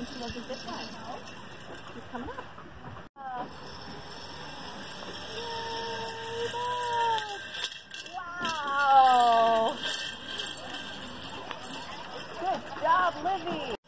when she does a zip line. She's coming up. Wow! Good job, Livy!